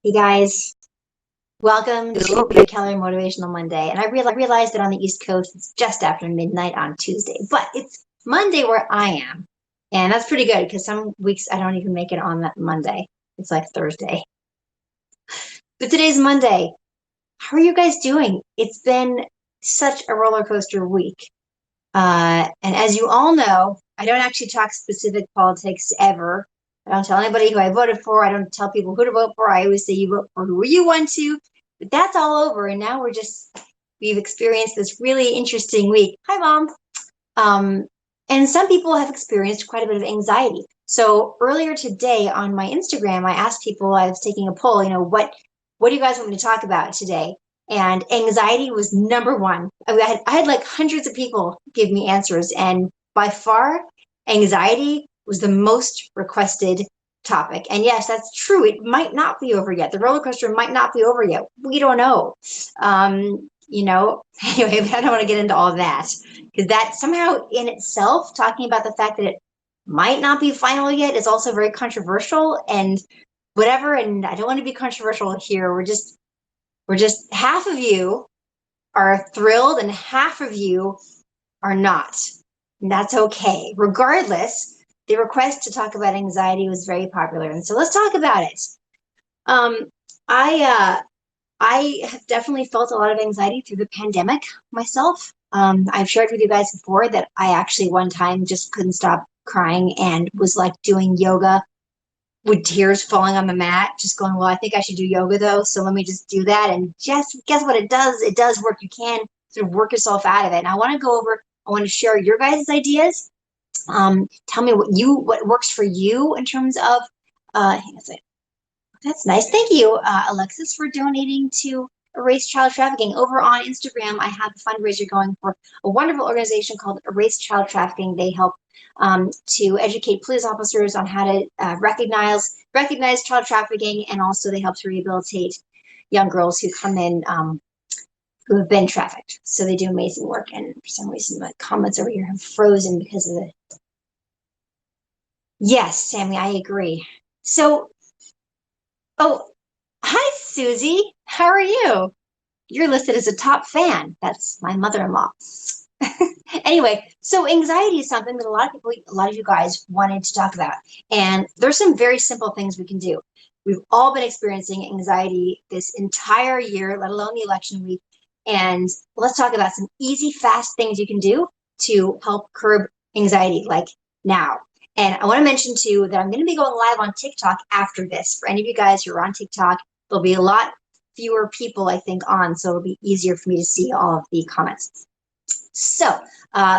Hey guys, welcome to the Calorie Motivational Monday. And I realized that on the East Coast, it's just after midnight on Tuesday, but it's Monday where I am. And that's pretty good because some weeks I don't even make it on that Monday. It's like Thursday. But today's Monday. How are you guys doing? It's been such a roller coaster week. And as you all know, I don't actually talk specific politics ever. I don't tell anybody who I voted for. I don't tell people who to vote for. I always say you vote for who you want to. But that's all over. And now we've experienced this really interesting week. Hi, Mom. Um, and some people have experienced quite a bit of anxiety. So earlier today on my Instagram, I asked people, I was taking a poll, what do you guys want me to talk about today? And anxiety was number one. I had like hundreds of people give me answers, and by far, anxiety was the most requested topic. And yes, that's true. It might not be over yet. The roller coaster might not be over yet. We don't know. Anyway, but I don't want to get into all of that because that somehow in itself, talking about the fact that it might not be final yet is also very controversial and whatever. And I don't want to be controversial here. We're just half of you are thrilled and half of you are not. And that's okay. Regardless, the request to talk about anxiety was very popular. And so let's talk about it. Um, I have definitely felt a lot of anxiety through the pandemic myself. I've shared with you guys before that I actually one time just couldn't stop crying and was like doing yoga with tears falling on the mat, just going, well, I think I should do yoga though. So let me just do that. And just guess what it does? It does work. You can sort of work yourself out of it. And I want to share your guys' ideas. Tell me what works for you in terms of, hang on a second. That's nice. Thank you, Alexis, for donating to Erase Child Trafficking. Over on Instagram, I have a fundraiser going for a wonderful organization called Erase Child Trafficking. They help to educate police officers on how to recognize child trafficking, and also they help to rehabilitate young girls who come in who have been trafficked. So they do amazing work. And for some reason, my comments over here have frozen because of it. Yes, Sammy, I agree. So, oh, hi, Susie. How are you? You're listed as a top fan. That's my mother-in-law. Anyway, so anxiety is something that a lot of you guys wanted to talk about. And there's some very simple things we can do. We've all been experiencing anxiety this entire year, let alone the election week. And let's talk about some easy, fast things you can do to help curb anxiety, like now. And I want to mention too that I'm going to be going live on TikTok after this. For any of you guys who are on TikTok, there'll be a lot fewer people, I think, on, so it'll be easier for me to see all of the comments. So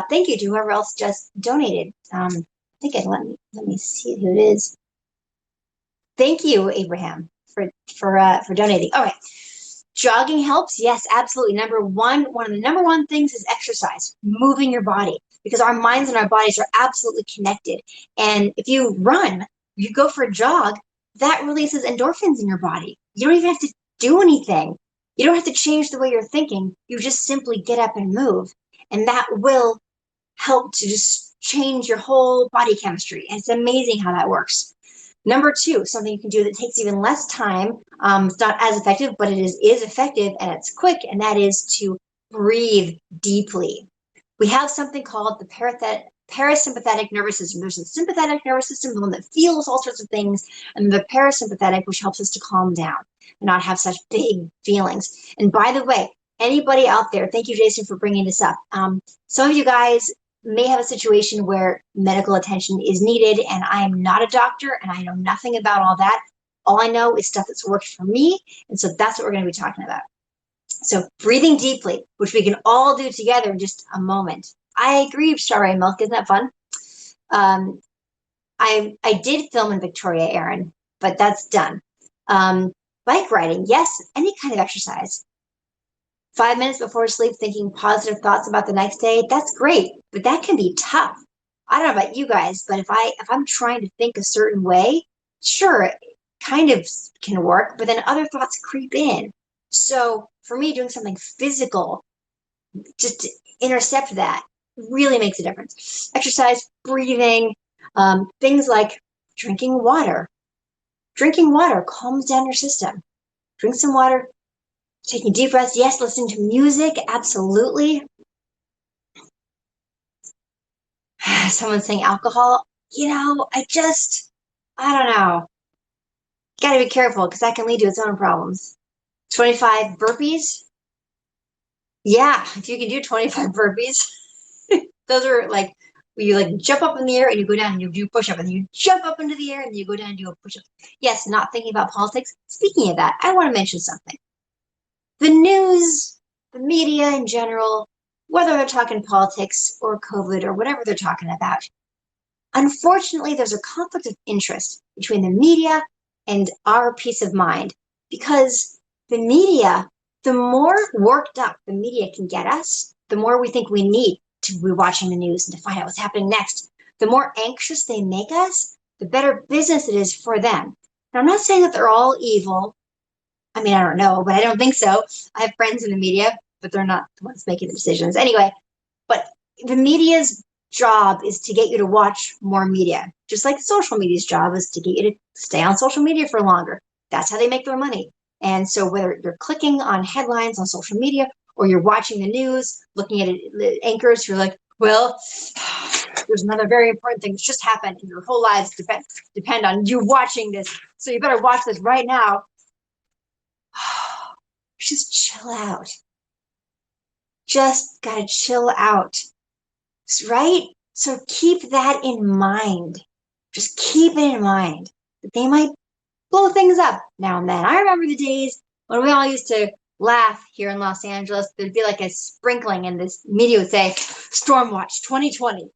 thank you to whoever else just donated. I think let me see who it is. Thank you, Abraham, for donating. All right. Jogging helps. Yes, absolutely. One of the number one things is exercise, moving your body, because our minds and our bodies are absolutely connected. And if you run, you go for a jog, that releases endorphins in your body. You don't even have to do anything. You don't have to change the way you're thinking. You just simply get up and move. And that will help to just change your whole body chemistry. And it's amazing how that works. Number two, something you can do that takes even less time. It's not as effective, but it is effective and it's quick, and that is to breathe deeply. We have something called the parasympathetic nervous system. There's a sympathetic nervous system, the one that feels all sorts of things, and the parasympathetic, which helps us to calm down and not have such big feelings. And by the way, anybody out there, thank you, Jason, for bringing this up. Some of you guys may have a situation where medical attention is needed, and I am not a doctor and I know nothing about all that. All I know is stuff that's worked for me, and so that's what we're going to be talking about. So breathing deeply, which we can all do together in just a moment. I agree, Strawberry Milk. Isn't that fun? I did film in Victoria, Aaron, but that's done. Bike riding, yes, any kind of exercise. 5 minutes before sleep, thinking positive thoughts about the next day, that's great, but that can be tough. I don't know about you guys, but if I'm trying to think a certain way, sure, it kind of can work, but then other thoughts creep in. So for me, doing something physical just to intercept that really makes a difference. Exercise, breathing, things like drinking water. Drinking water calms down your system. drink some water, taking deep breaths. Yes, listening to music, absolutely. Someone saying alcohol. I don't know. You gotta be careful because that can lead to its own problems. 25 burpees. Yeah, if you can do 25 burpees, those are like where you like jump up in the air and you go down and you do push up and you jump up into the air and you go down and do a push up. Yes, not thinking about politics. Speaking of that, I want to mention something. The news, the media in general, whether they're talking politics or COVID or whatever they're talking about, unfortunately, there's a conflict of interest between the media and our peace of mind because the media, the more worked up the media can get us, the more we think we need to be watching the news and to find out what's happening next. The more anxious they make us, the better business it is for them. Now, I'm not saying that they're all evil. I mean, I don't know, but I don't think so. I have friends in the media, but they're not the ones making the decisions. Anyway, but the media's job is to get you to watch more media, just like social media's job is to get you to stay on social media for longer. That's how they make their money. And so whether you're clicking on headlines on social media or you're watching the news, looking at it, the anchors, you're like, well, there's another very important thing that's just happened and your whole lives depend on you watching this. So you better watch this right now. Just chill out. Just gotta chill out. Right? So keep that in mind. Just keep it in mind that they might blow things up now and then. I remember the days when we all used to laugh here in Los Angeles. There'd be like a sprinkling, and this media would say Storm Watch 2020,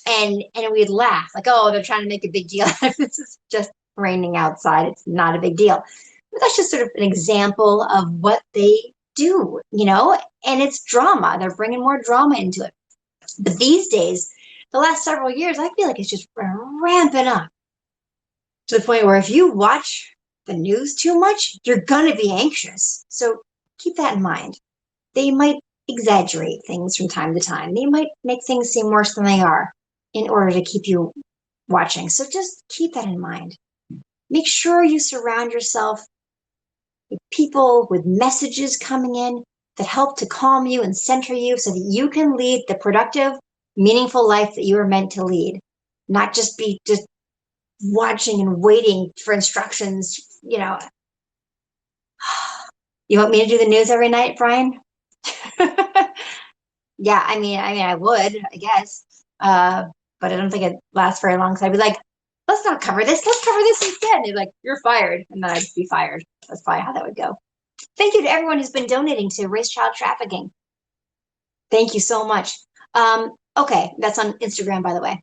and we'd laugh like, oh, they're trying to make a big deal. This is just raining outside. It's not a big deal. But that's just sort of an example of what they do, and it's drama. They're bringing more drama into it. But these days, the last several years, I feel like it's just ramping up to the point where if you watch the news too much, you're going to be anxious. So keep that in mind. They might exaggerate things from time to time. They might make things seem worse than they are in order to keep you watching. So just keep that in mind. Make sure you surround yourself with people with messages coming in that help to calm you and center you so that you can lead the productive, meaningful life that you are meant to lead. Not just be just watching and waiting for instructions, You want me to do the news every night, Brian? Yeah, I would, I guess. But I don't think it lasts very long. So I'd be like, let's not cover this. Let's cover this instead. And they'd be like, you're fired. And then I'd be fired. That's probably how that would go. Thank you to everyone who's been donating to Erase Child Trafficking. Thank you so much. Okay, that's on Instagram, by the way.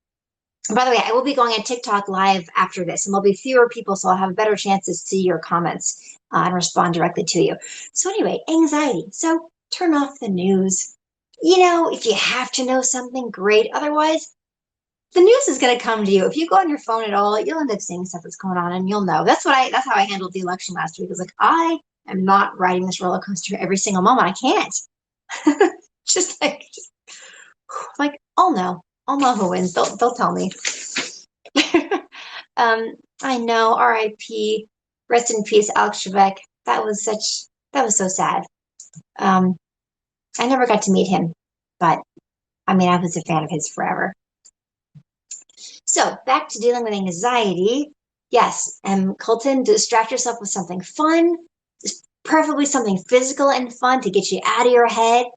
By the way, I will be going on TikTok live after this, and there'll be fewer people, so I'll have better chances to see your comments and respond directly to you. So anyway, anxiety. So turn off the news. If you have to know something, great. Otherwise, the news is going to come to you. If you go on your phone at all, you'll end up seeing stuff that's going on, and you'll know. That's how I handled the election last week. I was like, I am not riding this roller coaster every single moment. I can't. Like, I'll know. I'll know who wins. They'll tell me. I know. R.I.P. Rest in peace, Alex Trebek. That was so sad. I never got to meet him, but I was a fan of his forever. So back to dealing with anxiety. Yes, Colton, distract yourself with something fun, preferably something physical and fun to get you out of your head.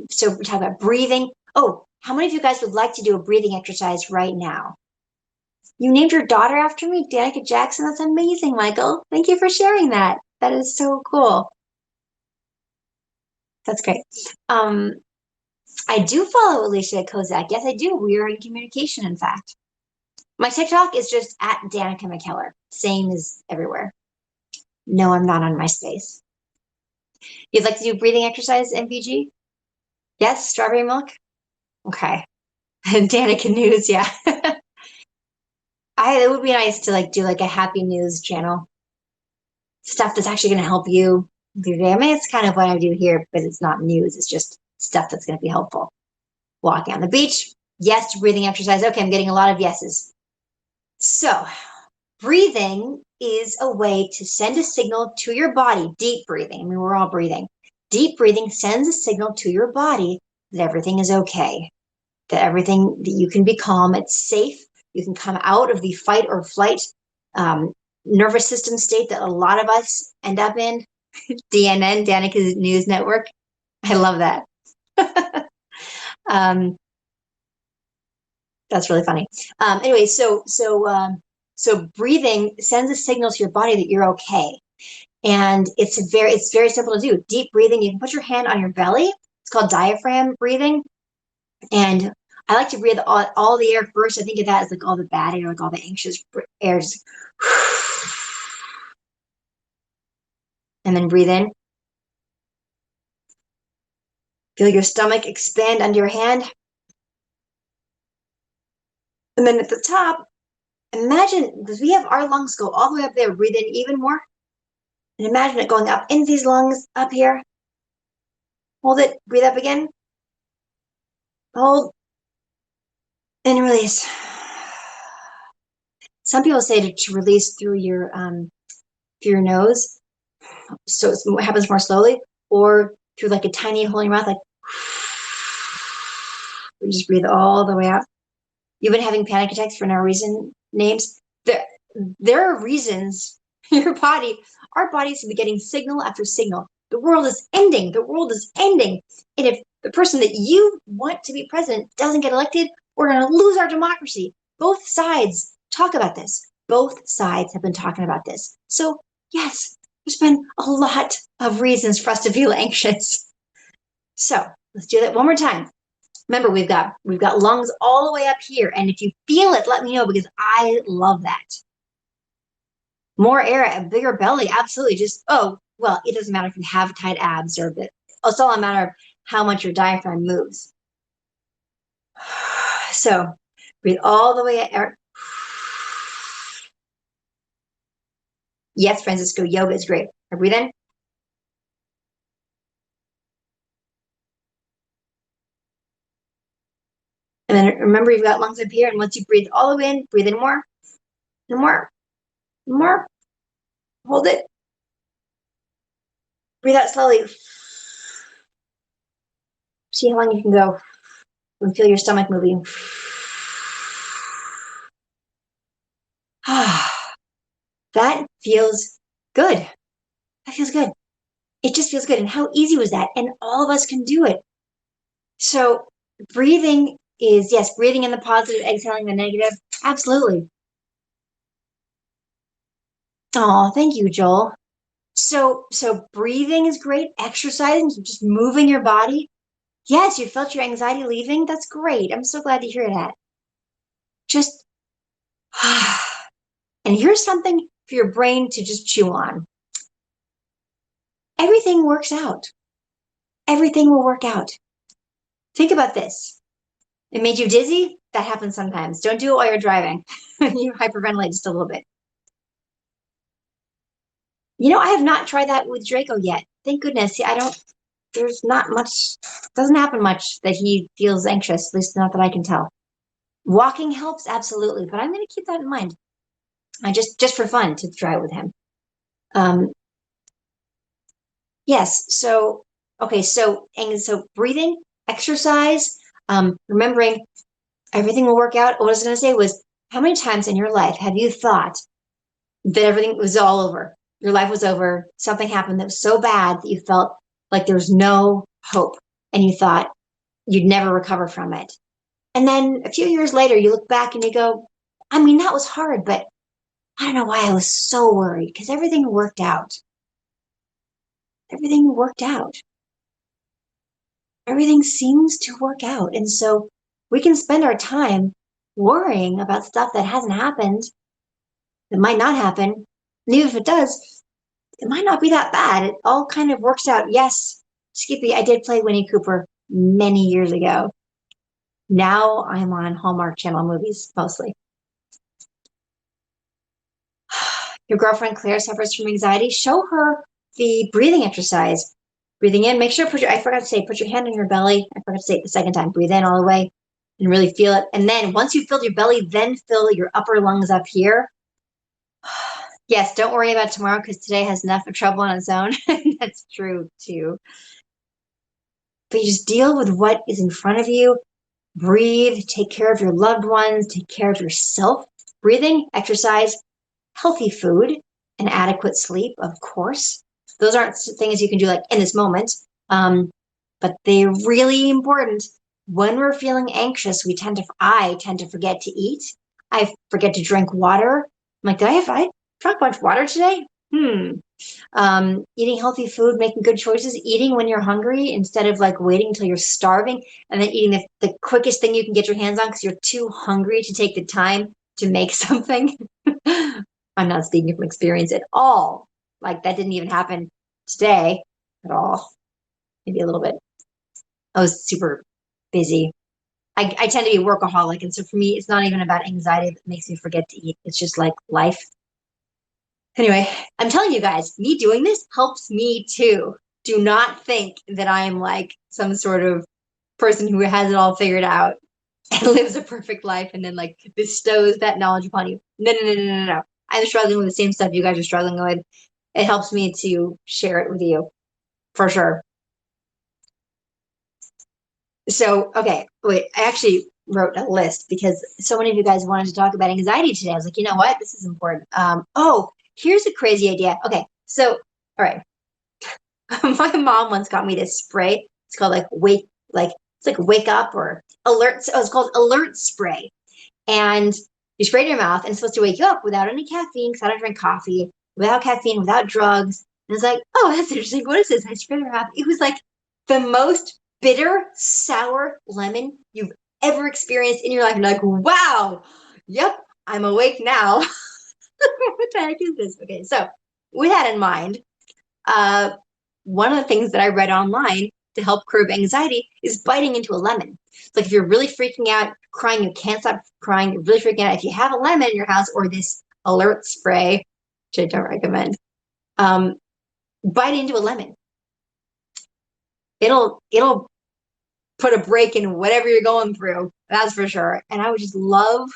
So we're talking about breathing. Oh, how many of you guys would like to do a breathing exercise right now? You named your daughter after me, Danica Jackson. That's amazing, Michael. Thank you for sharing that. That is so cool. That's great. I do follow Alicia Kozak. Yes, I do. We are in communication, in fact. My TikTok is just at Danica McKellar. Same as everywhere. No, I'm not on MySpace. You'd like to do breathing exercise, MPG? Yes, strawberry milk? Okay. Danica News, yeah. It would be nice to do a happy news channel. Stuff that's actually going to help you. It's kind of what I do here, but it's not news. It's just stuff that's going to be helpful. Walking on the beach. Yes, breathing exercise. Okay, I'm getting a lot of yeses. So breathing is a way to send a signal to your body. Deep breathing. I mean, we're all breathing. Deep breathing sends a signal to your body that everything is okay, that you can be calm, it's safe. You can come out of the fight or flight nervous system state that a lot of us end up in. DNN, Danica's News Network. I love that. That's really funny. Anyway, so breathing sends a signal to your body that you're okay. And it's very simple to do. Deep breathing, you can put your hand on your belly. It's called diaphragm breathing. And I like to breathe all the air first. I think of that as like all the bad air, like all the anxious air. Just and then breathe in. Feel your stomach expand under your hand. And then at the top, imagine, because we have our lungs go all the way up there, breathe in even more. And imagine it going up into these lungs up here. Hold it, breathe up again. Hold and release. Some people say to release through your nose, so it happens more slowly, or through like a tiny hole in your mouth, like you just breathe all the way out. You've been having panic attacks for no reason, names. There are reasons our bodies have been getting signal after signal. The world is ending. The world is ending. And if the person that you want to be president doesn't get elected, we're going to lose our democracy. Both sides talk about this. Both sides have been talking about this. So yes, there's been a lot of reasons for us to feel anxious. So let's do that one more time. Remember, we've got lungs all the way up here. And if you feel it, let me know, because I love that. More air, a bigger belly, absolutely. Just, oh, well, it doesn't matter if you have tight abs or that. It's all a matter of how much your diaphragm moves. So breathe all the way out. Yes, Francisco, yoga is great. Now breathe in. And then remember, you've got lungs up here. And once you breathe all the way in, breathe in more, and more, and more. Hold it. Breathe out slowly. See how long you can go. And feel your stomach moving. That feels good. That feels good. It just feels good. And how easy was that? And all of us can do it. So breathing is, yes, breathing in the positive, exhaling the negative. Absolutely. Oh, thank you, Joel. So breathing is great. Exercising, just moving your body. Yes, you felt your anxiety leaving. That's great. I'm so glad to hear that. Just, and here's something for your brain to just chew on. Everything works out. Everything will work out. Think about this. It made you dizzy? That happens sometimes. Don't do it while you're driving. You hyperventilate just a little bit. You know, I have not tried that with Draco yet. Thank goodness. See, there's not much, doesn't happen much that he feels anxious, at least not that I can tell. Walking helps, absolutely, but I'm going to keep that in mind. Just for fun to try it with him. Yes, so, okay, so breathing, exercise, remembering everything will work out. What I was going to say was, how many times in your life have you thought that everything was all over? Your life was over, something happened that was so bad that you felt like there was no hope, and you thought you'd never recover from it. And then a few years later, you look back and you go, I mean, that was hard, but I don't know why I was so worried, because everything worked out. Everything worked out. Everything seems to work out. And so we can spend our time worrying about stuff that hasn't happened, that might not happen. And even if it does, it might not be that bad. It all kind of works out. Yes, Skippy, I did play Winnie Cooper many years ago. Now I'm on Hallmark Channel movies mostly. Your girlfriend Claire suffers from anxiety. Show her the breathing exercise. Breathing in, make sure, I forgot to say, put your hand on your belly. I forgot to say it the second time. Breathe in all the way and really feel it. And then once you've filled your belly, then fill your upper lungs up here. Yes, don't worry about tomorrow because today has enough of trouble on its own. That's true too. But you just deal with what is in front of you. Breathe, take care of your loved ones, take care of yourself. Breathing, exercise, healthy food, and adequate sleep, of course. Those aren't things you can do like in this moment, but they're really important. When we're feeling anxious, I tend to forget to eat. I forget to drink water. I'm like, I drank much water today? Eating healthy food, making good choices, eating when you're hungry instead of like waiting until you're starving and then eating the quickest thing you can get your hands on because you're too hungry to take the time to make something. I'm not speaking from experience at all. Like that didn't even happen today at all. Maybe a little bit. I was super busy. I tend to be a workaholic. And so for me, it's not even about anxiety that makes me forget to eat. It's just like life. Anyway, I'm telling you guys, me doing this helps me too. Do not think that I am like some sort of person who has it all figured out and lives a perfect life and then like bestows that knowledge upon you. No, no, no, no, no, no. I'm struggling with the same stuff you guys are struggling with. It helps me to share it with you for sure. So, okay, wait, I actually wrote a list because so many of you guys wanted to talk about anxiety today. I was like, you know what? This is important. Oh, here's a crazy idea. Okay, so, all right. My mom once got me this spray. It's called it's like wake up or alert. Oh, it's called alert spray. And you spray it in your mouth and it's supposed to wake you up without any caffeine because I don't drink coffee, without caffeine, without drugs. And it's like, oh, that's interesting. What is this? I sprayed it in my mouth. It was like the most bitter, sour lemon you've ever experienced in your life. And you're like, wow, yep, I'm awake now. What the heck is this? Okay, so with that in mind, uh, one of the things that I read online to help curb anxiety is biting into a lemon. It's like if you're really freaking out, crying, you can't stop crying, you're really freaking out. If you have a lemon in your house or this alert spray, which I don't recommend, um, bite into a lemon. It'll put a break in whatever you're going through. That's for sure. And I would just love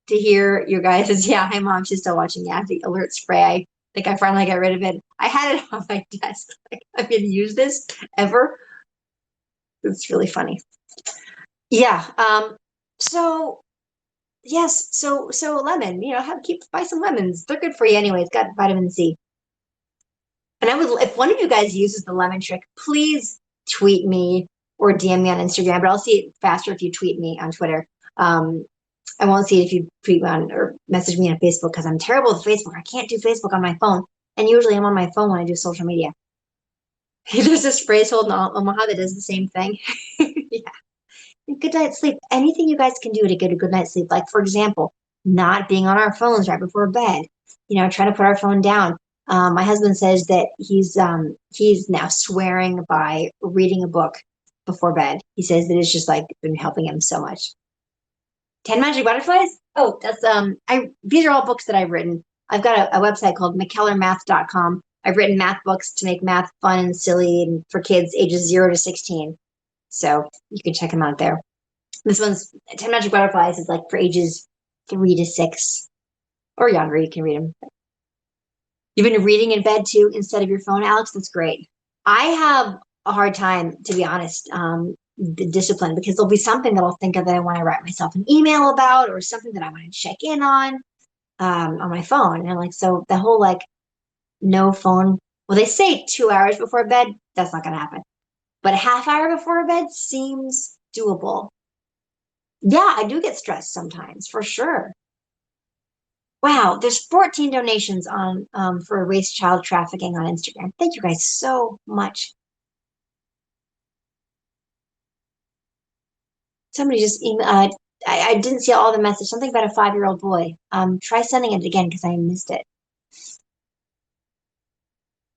to hear your guys. Yeah, hi mom, she's still watching. Yeah, the alert spray. I think I finally got rid of it. I had it on my desk. Like, I'm gonna use this ever. It's really funny. Yeah. So yes, so lemon, buy some lemons. They're good for you anyway. It's got vitamin C. And I would if one of you guys uses the lemon trick, please tweet me or DM me on Instagram, but I'll see it faster if you tweet me on Twitter. Um, I won't see it if you tweet me on or message me on Facebook because I'm terrible with Facebook. I can't do Facebook on my phone. And usually I'm on my phone when I do social media. There's this phrase hold in Omaha that does the same thing. Yeah. Good night's sleep. Anything you guys can do to get a good night's sleep. Like, for example, not being on our phones right before bed. Trying to put our phone down. My husband says that he's now swearing by reading a book before bed. He says that it's just like been helping him so much. 10 Magic Butterflies? Oh, that's these are all books that I've written. I've got a website called McKellarMath.com. I've written math books to make math fun and silly and for kids ages 0 to 16. So you can check them out there. This one's 10 Magic Butterflies is like for ages 3 to 6 or younger. You can read them. You've been reading in bed too instead of your phone, Alex. That's great. I have a hard time, to be honest, the discipline because there'll be something that I'll think of that I want to write myself an email about or something that I want to check in on my phone. And I'm like, so the whole like no phone. Well, they say 2 hours before bed. That's not going to happen. But a half hour before bed seems doable. Yeah, I do get stressed sometimes, for sure. Wow, there's 14 donations on for erase child trafficking on Instagram. Thank you guys so much. Somebody just I didn't see all the message. Something about a 5-year-old boy. Try sending it again because I missed it.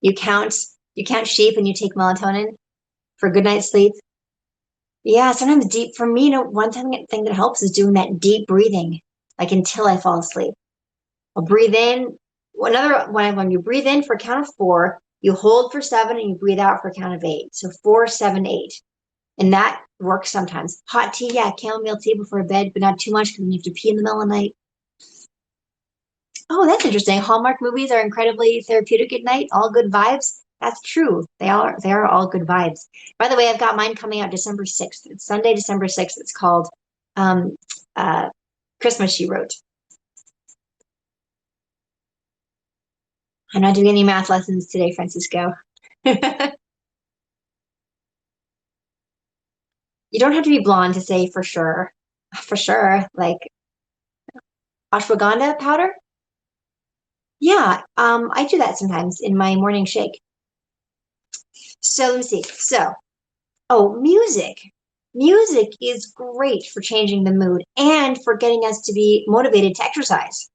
You count you count sheep and you take melatonin for a good night's sleep. Yeah, sometimes deep for me, one thing that helps is doing that deep breathing, like until I fall asleep. I'll breathe in. Another when you breathe in for a count of 4, you hold for 7 and you breathe out for a count of 8. So 4, 7, 8. And that works sometimes. Hot tea, yeah, chamomile tea before bed, but not too much because you have to pee in the middle of the night. Oh, that's interesting. Hallmark movies are incredibly therapeutic at night. All good vibes. That's true. They are. They are all good vibes. By the way, I've got mine coming out December 6th. It's Sunday, December 6th. It's called um, uh, Christmas, She Wrote. I'm not doing any math lessons today, Francisco. You don't have to be blonde to say for sure. For sure. Like ashwagandha powder? Yeah, I do that sometimes in my morning shake. So let me see. So, oh, music. Music is great for changing the mood and for getting us to be motivated to exercise.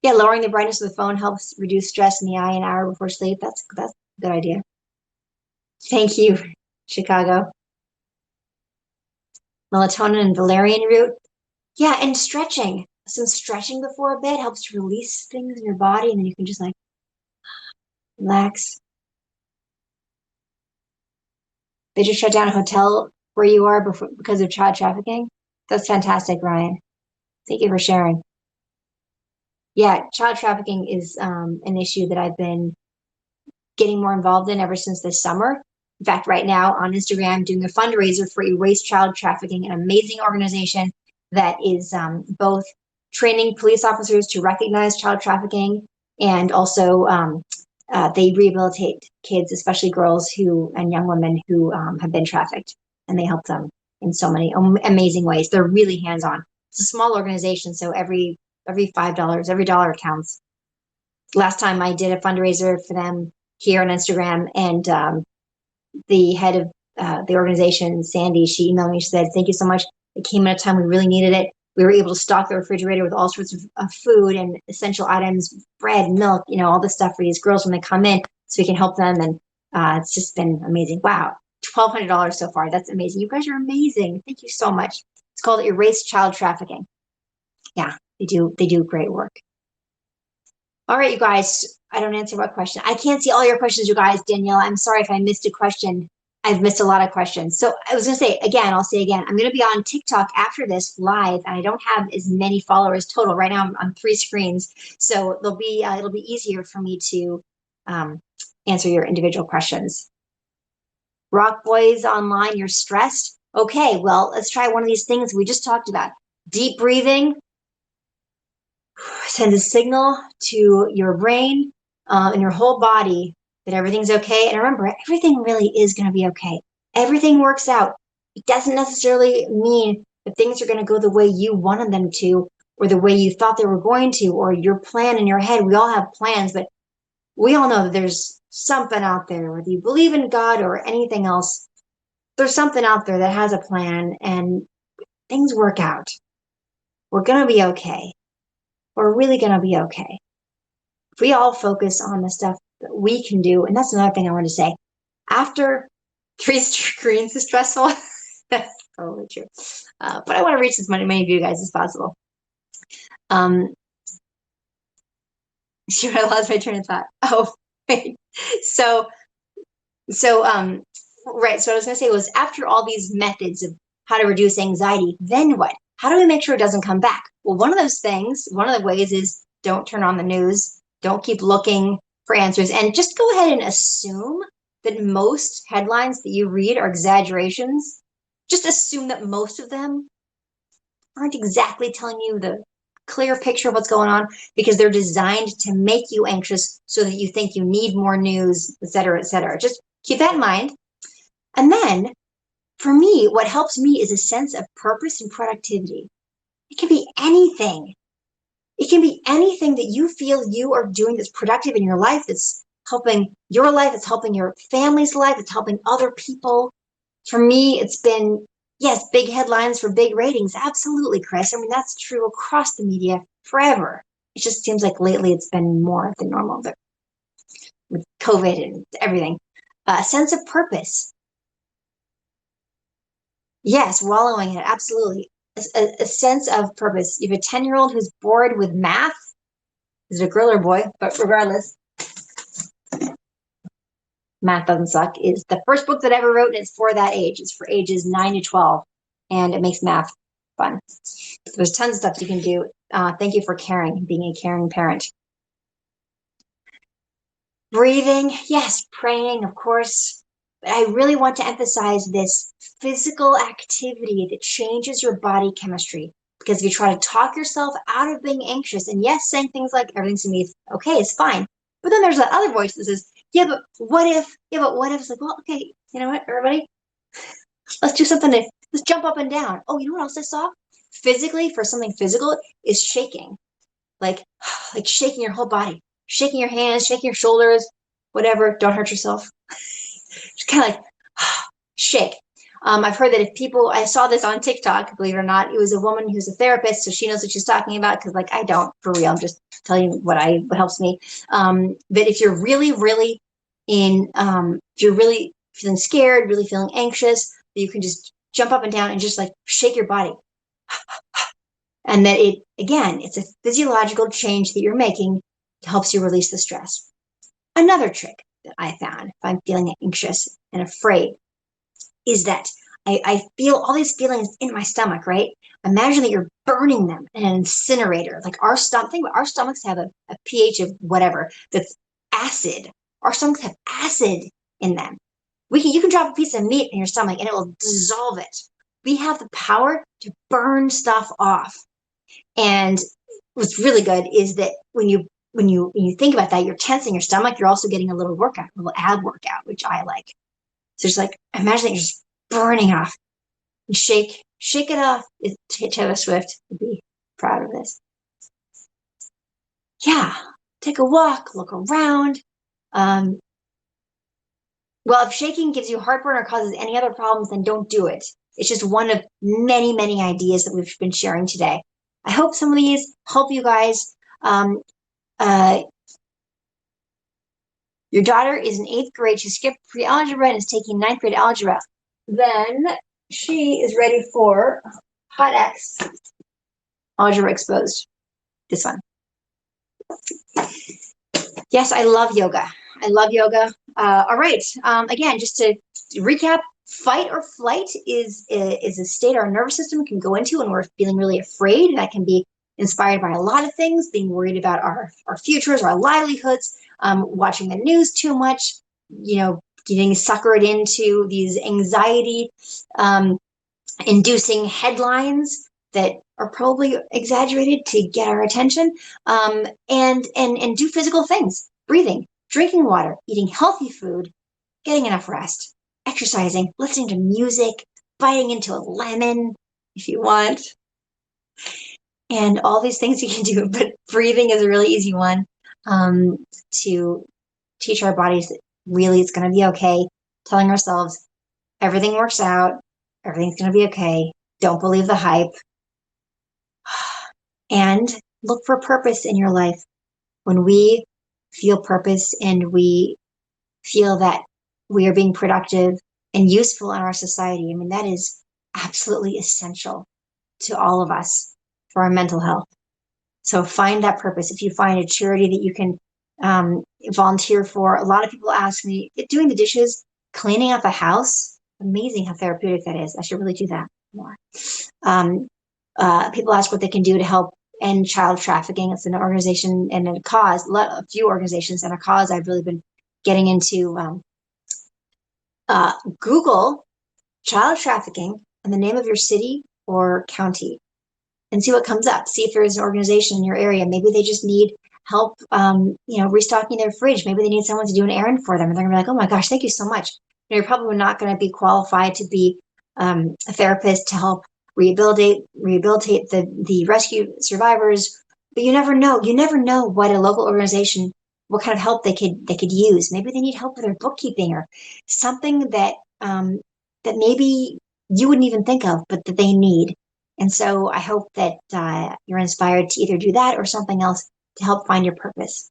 Yeah, lowering the brightness of the phone helps reduce stress in the eye an hour before sleep. That's a good idea. Thank you, Chicago. Melatonin and valerian root. Yeah, and stretching. Some stretching before bed helps to release things in your body, and then you can just like relax. They just shut down a hotel where you are before, because of child trafficking. That's fantastic, Ryan. Thank you for sharing. Yeah, child trafficking is an issue that I've been getting more involved in ever since this summer. In fact, right now on Instagram, I'm doing a fundraiser for Erase Child Trafficking, an amazing organization that is both training police officers to recognize child trafficking and also they rehabilitate kids, especially girls who and young women who have been trafficked, and they help them in so many amazing ways. They're really hands-on. It's a small organization, so every $5, every dollar counts. Last time I did a fundraiser for them here on Instagram, and the head of the organization, Sandy, she emailed me. She said, "Thank you so much. It came at a time we really needed it. We were able to stock the refrigerator with all sorts of food and essential items, bread, milk, all this stuff for these girls when they come in, so we can help them." And it's just been amazing. Wow, $1,200 so far. That's amazing. You guys are amazing. Thank you so much. It's called Erase Child Trafficking. Yeah, they do great work. All right, you guys, I don't answer what question. I can't see all your questions, you guys. Danielle, I'm sorry if I missed a question. I've missed a lot of questions. So I was going to say, again, I'll say again, I'm going to be on TikTok after this live, and I don't have as many followers total. Right now I'm on 3 screens. So it'll be easier for me to answer your individual questions. Rock Boys Online, you're stressed? Okay, well, let's try one of these things we just talked about. Deep breathing, send a signal to your brain and your whole body that everything's okay. And remember, everything really is going to be okay. Everything works out. It doesn't necessarily mean that things are going to go the way you wanted them to, or the way you thought they were going to, or your plan in your head. We all have plans, but we all know that there's something out there, whether you believe in God or anything else, there's something out there that has a plan, and things work out. We're going to be okay. We're really going to be okay. If we all focus on the stuff that we can do, and that's another thing I want to say, after 3 screens is stressful. That's totally true. But I want to reach as many of you guys as possible. Sure, I lost my train of thought. Oh, wait. So, right. So what I was going to say was, after all these methods of how to reduce anxiety, then what? How do we make sure it doesn't come back? Well, one of those things, one of the ways is don't turn on the news. Don't keep looking for answers, and just go ahead and assume that most headlines that you read are exaggerations. Just assume that most of them aren't exactly telling you the clear picture of what's going on, because they're designed to make you anxious so that you think you need more news, et cetera, et cetera. Just keep that in mind. And then for me, what helps me is a sense of purpose and productivity. It can be anything. It can be anything that you feel you are doing that's productive in your life, that's helping your life, it's helping your family's life, it's helping other people. For me, it's been, yes, big headlines for big ratings. Absolutely, Chris. I mean, that's true across the media forever. It just seems like lately it's been more than normal, but with COVID and everything. A sense of purpose. Yes, wallowing in it, absolutely. A sense of purpose. You have a 10-year-old who's bored with math. Is it a girl or boy? But regardless, Math Doesn't Suck is the first book that I ever wrote, and it's for that age. It's for ages 9 to 12, and it makes math fun. There's tons of stuff you can do. Thank you for caring, being a caring parent. Breathing, yes, praying, of course. But I really want to emphasize this physical activity that changes your body chemistry. Because if you try to talk yourself out of being anxious, and yes, saying things like everything's gonna be okay, it's fine. But then there's that other voice that says, yeah, but what if? Yeah, but what if? It's like, well, okay, you know what, everybody? Let's do something to let's jump up and down. Oh, you know what else I saw? Physically, for something physical, is shaking. Like like shaking your whole body, shaking your hands, shaking your shoulders, whatever. Don't hurt yourself. Just kind of like shake. I've heard that if people, I saw this on TikTok, believe it or not, it was a woman who's a therapist, so she knows what she's talking about. Because like I don't, for real, I'm just telling you what helps me. That if you're really, really if you're really feeling scared, really feeling anxious, you can just jump up and down and just like shake your body, and that it again, it's a physiological change that you're making to helps you release the stress. Another trick that I found if I'm feeling anxious and afraid is that I feel all these feelings in my stomach, right? Imagine that you're burning them in an incinerator. Like our stomach, think about our stomachs have a pH of whatever that's acid. Our stomachs have acid in them. You can drop a piece of meat in your stomach and it will dissolve it. We have the power to burn stuff off. And what's really good is that when you think about that, you're tensing your stomach, you're also getting a little workout, a little ab workout, which I like. So just like imagine that you're just burning off and shake it off. Taylor Swift would be proud of this. Yeah, take a walk, look around. Um, well, if shaking gives you heartburn or causes any other problems, then don't do it. It's just one of many, many ideas that we've been sharing today. I hope some of these help you guys. Um, uh, your daughter is in 8th grade. She skipped pre-algebra and is taking 9th grade algebra. Then she is ready for Hot X Algebra Exposed. This one. Yes, I love yoga. I love yoga. All right. Again, just to recap, fight or flight is a state our nervous system can go into when we're feeling really afraid. That can be inspired by a lot of things, being worried about our futures, our livelihoods, watching the news too much, getting suckered into these anxiety inducing headlines that are probably exaggerated to get our attention, and do physical things, breathing, drinking water, eating healthy food, getting enough rest, exercising, listening to music, biting into a lemon if you want, and all these things you can do. But breathing is a really easy one, to teach our bodies that really it's going to be okay, telling ourselves everything works out, everything's going to be okay, don't believe the hype, and look for purpose in your life. When we feel purpose and we feel that we are being productive and useful in our society, I mean, that is absolutely essential to all of us for our mental health. So find that purpose. If you find a charity that you can volunteer for, a lot of people ask me, doing the dishes, cleaning up a house, amazing how therapeutic that is. I should really do that more. People ask what they can do to help end child trafficking. It's an organization and a cause, a few organizations and a cause I've really been getting into. Google child trafficking and the name of your city or county and see what comes up. See if there's an organization in your area. Maybe they just need help, restocking their fridge. Maybe they need someone to do an errand for them. And they're gonna be like, oh my gosh, thank you so much. You're probably not going to be qualified to be a therapist to help rehabilitate the rescue survivors, but you never know. You never know what a local organization, what kind of help they could use. Maybe they need help with their bookkeeping or something that that maybe you wouldn't even think of, but that they need. And so I hope that you're inspired to either do that or something else to help find your purpose.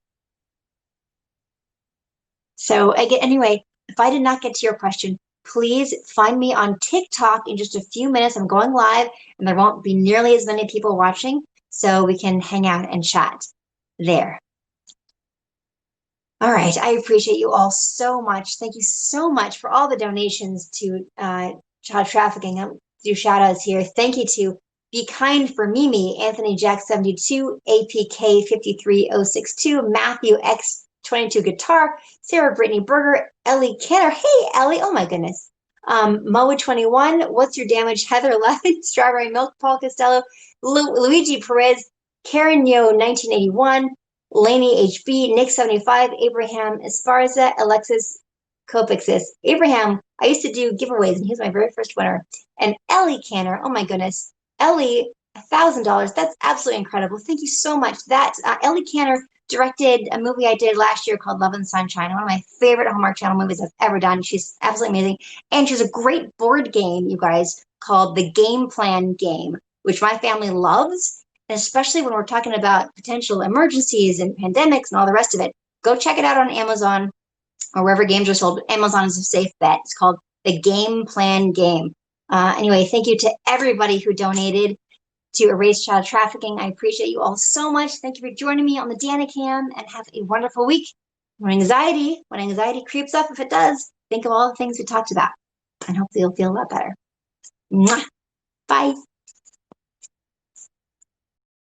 So anyway, if I did not get to your question, please find me on TikTok in just a few minutes. I'm going live and there won't be nearly as many people watching, so we can hang out and chat there. All right, I appreciate you all so much. Thank you so much for all the donations to child trafficking. I'll do shout outs here. Thank you to Be Kind for Mimi, Anthony Jack 72, APK 53062, Matthew X 22 Guitar, Sarah Brittany Berger, Ellie Kenner. Hey, Ellie. Oh my goodness. Moa 21, What's Your Damage? Heather Levin, Strawberry Milk, Paul Costello, Luigi Perez, Karen Yo 1981, Laney HB, Nick 75, Abraham Esparza, Alexis Kopixis. Abraham, I used to do giveaways, and he's my very first winner. And Ellie Canner, oh my goodness. Ellie, $1,000. That's absolutely incredible. Thank you so much. That Ellie Canner directed a movie I did last year called Love and Sunshine, one of my favorite Hallmark Channel movies I've ever done. She's absolutely amazing. And she's a great board game, you guys, called the Game Plan Game, which my family loves. And especially when we're talking about potential emergencies and pandemics and all the rest of it. Go check it out on Amazon or wherever games are sold. Amazon is a safe bet. It's called the Game Plan Game. Anyway, thank you to everybody who donated to Erase Child Trafficking. I appreciate you all so much. Thank you for joining me on the DanaCam, and have a wonderful week. When anxiety creeps up, if it does, think of all the things we talked about, and hopefully you'll feel a lot better. Mwah. Bye.